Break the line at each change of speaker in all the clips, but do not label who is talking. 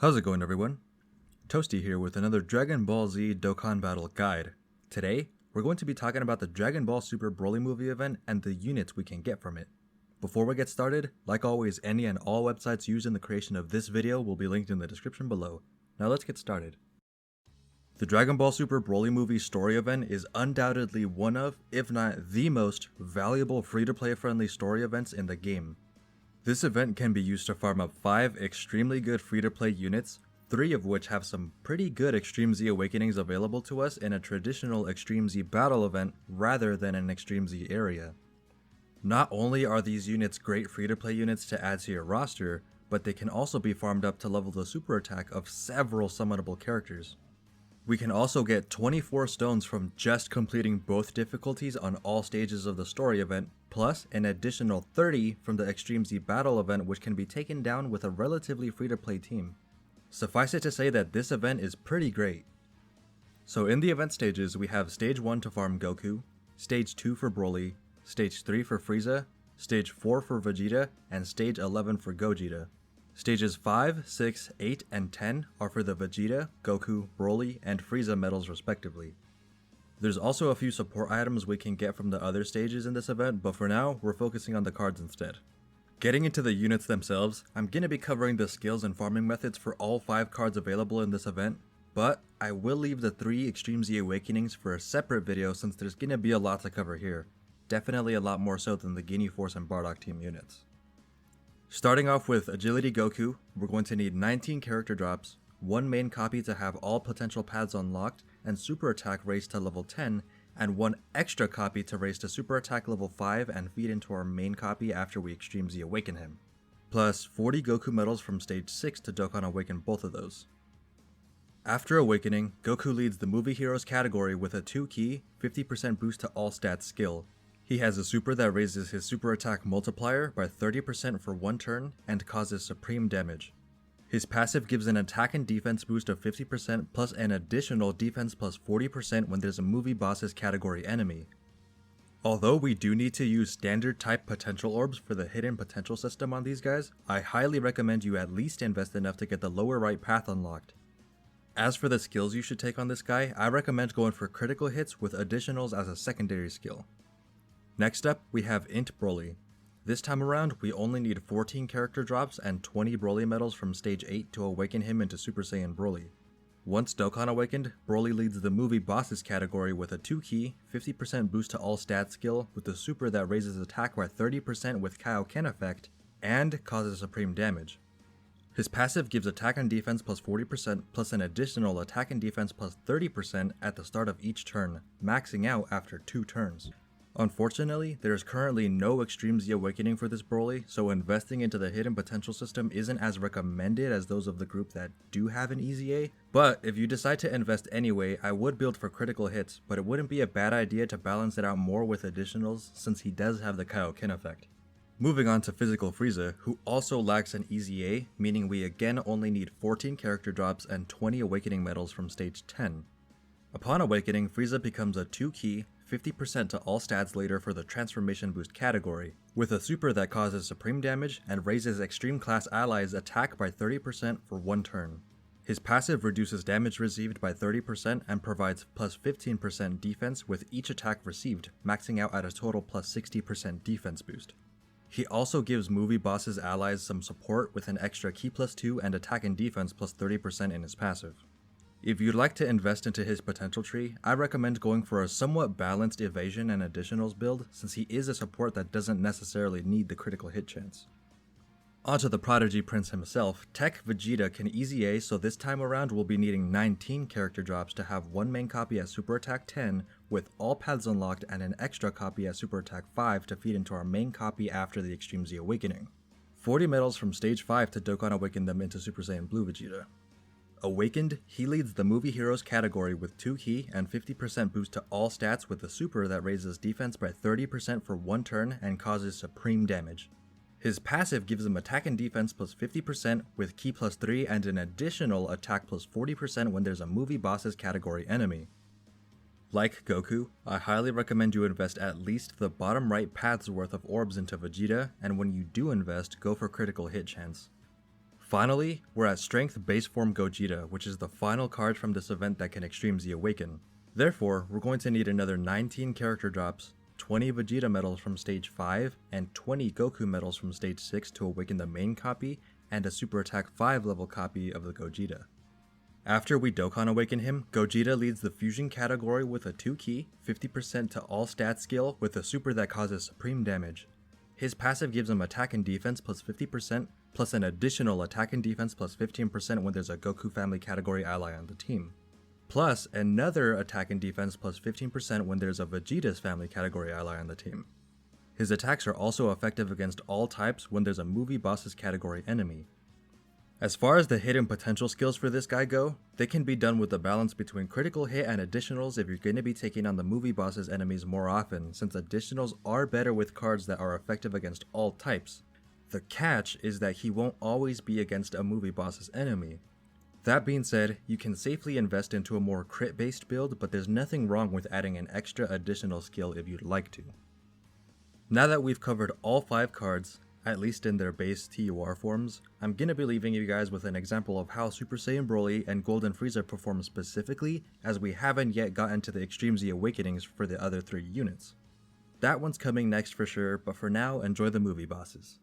How's it going, everyone? Toasty here with another Dragon Ball Z Dokkan Battle guide. Today, we're going to be talking about the Dragon Ball Super Broly movie event and the units we can get from it. Before we get started, like always, any and all websites used in the creation of this video will be linked in the description below. Now let's get started. The Dragon Ball Super Broly movie story event is undoubtedly one of, if not the most, valuable free-to-play friendly story events in the game. This event can be used to farm up 5 extremely good free-to-play units, 3 of which have some pretty good Extreme Z Awakenings available to us in a traditional Extreme Z battle event rather than an Extreme Z area. Not only are these units great free-to-play units to add to your roster, but they can also be farmed up to level the super attack of several summonable characters. We can also get 24 stones from just completing both difficulties on all stages of the story event, plus an additional 30 from the Extreme Z battle event, which can be taken down with a relatively free-to-play team. Suffice it to say that this event is pretty great. So in the event stages, we have Stage 1 to farm Goku, Stage 2 for Broly, Stage 3 for Frieza, Stage 4 for Vegeta, and Stage 11 for Gogeta. Stages 5, 6, 8, and 10 are for the Vegeta, Goku, Broly, and Frieza medals respectively. There's also a few support items we can get from the other stages in this event, but for now, we're focusing on the cards instead. Getting into the units themselves, I'm going to be covering the skills and farming methods for all 5 cards available in this event, but I will leave the 3 Extreme Z Awakenings for a separate video since there's going to be a lot to cover here. Definitely a lot more so than the Guinea Force and Bardock team units. Starting off with Agility Goku, we're going to need 19 character drops, 1 main copy to have all potential paths unlocked and super attack raised to level 10, and 1 extra copy to raise to super attack level 5 and feed into our main copy after we Extreme Z Awaken him. Plus 40 Goku medals from stage 6 to Dokkan Awaken both of those. After awakening, Goku leads the movie heroes category with a 2-key, 50% boost to all stats skill. He has a super that raises his super attack multiplier by 30% for 1 turn and causes supreme damage. His passive gives an attack and defense boost of 50% plus an additional defense plus 40% when there's a movie boss's category enemy. Although we do need to use standard type potential orbs for the hidden potential system on these guys, I highly recommend you at least invest enough to get the lower right path unlocked. As for the skills you should take on this guy, I recommend going for critical hits with additionals as a secondary skill. Next up, we have INT Broly. This time around, we only need 14 character drops and 20 Broly medals from stage 8 to awaken him into Super Saiyan Broly. Once Dokkan awakened, Broly leads the movie bosses category with a 2-key, 50% boost to all stats skill with a super that raises attack by 30% with Kaioken effect and causes supreme damage. His passive gives attack and defense plus 40% plus an additional attack and defense plus 30% at the start of each turn, maxing out after 2 turns. Unfortunately, there is currently no Extreme Z Awakening for this Broly, so investing into the hidden potential system isn't as recommended as those of the group that do have an easy A, but if you decide to invest anyway, I would build for critical hits, but it wouldn't be a bad idea to balance it out more with additionals since he does have the Kaioken effect. Moving on to Physical Frieza, who also lacks an easy A, meaning we again only need 14 character drops and 20 awakening medals from stage 10. Upon awakening, Frieza becomes a 2-key, 50% to all stats later for the Transformation Boost category, with a super that causes supreme damage and raises extreme class allies attack by 30% for 1 turn. His passive reduces damage received by 30% and provides plus 15% defense with each attack received, maxing out at a total plus 60% defense boost. He also gives movie bosses allies some support with an extra key plus 2 and attack and defense plus 30% in his passive. If you'd like to invest into his potential tree, I recommend going for a somewhat balanced evasion and additionals build since he is a support that doesn't necessarily need the critical hit chance. Onto the Prodigy Prince himself, Tech Vegeta can easy A, so this time around we'll be needing 19 character drops to have 1 main copy at Super Attack 10 with all paths unlocked and an extra copy at Super Attack 5 to feed into our main copy after the Extreme Z Awakening. 40 medals from stage 5 to Dokkan awaken them into Super Saiyan Blue Vegeta. Awakened, he leads the movie heroes category with 2-key and 50% boost to all stats with a super that raises defense by 30% for 1 turn and causes supreme damage. His passive gives him attack and defense plus 50% with key plus 3 and an additional attack plus 40% when there's a movie bosses category enemy. Like Goku, I highly recommend you invest at least the bottom right path's worth of orbs into Vegeta, and when you do invest, go for critical hit chance. Finally, we're at Strength Base Form Gogeta, which is the final card from this event that can Extreme Z awaken. Therefore, we're going to need another 19 character drops, 20 Vegeta medals from stage 5, and 20 Goku medals from stage 6 to awaken the main copy and a Super Attack 5 level copy of the Gogeta. After we Dokkan awaken him, Gogeta leads the fusion category with a 2 key, 50% to all stat skill with a super that causes supreme damage. His passive gives him attack and defense plus 50%, plus an additional attack and defense plus 15% when there's a Goku family category ally on the team. Plus another attack and defense plus 15% when there's a Vegeta's family category ally on the team. His attacks are also effective against all types when there's a movie boss's category enemy. As far as the hidden potential skills for this guy go, they can be done with a balance between critical hit and additionals if you're going to be taking on the movie boss's enemies more often, since additionals are better with cards that are effective against all types. The catch is that he won't always be against a movie boss's enemy. That being said, you can safely invest into a more crit based build, but there's nothing wrong with adding an extra additional skill if you'd like to. Now that we've covered all 5 cards, at least in their base TUR forms, I'm gonna be leaving you guys with an example of how Super Saiyan Broly and Golden Frieza perform specifically, as we haven't yet gotten to the Extreme Z Awakenings for the other 3 units. That one's coming next for sure, but for now, enjoy the movie bosses.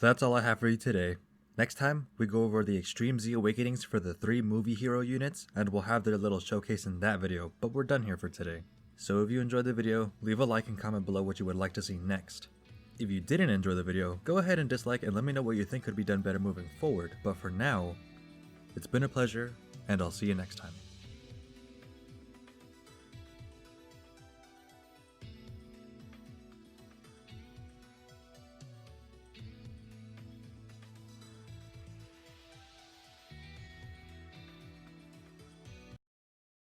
That's all I have for you today. Next time, we go over the Extreme Z Awakenings for the 3 movie hero units, and we'll have their little showcase in that video, but we're done here for today. So if you enjoyed the video, leave a like and comment below what you would like to see next. If you didn't enjoy the video, go ahead and dislike and let me know what you think could be done better moving forward, but for now, it's been a pleasure, and I'll see you next time.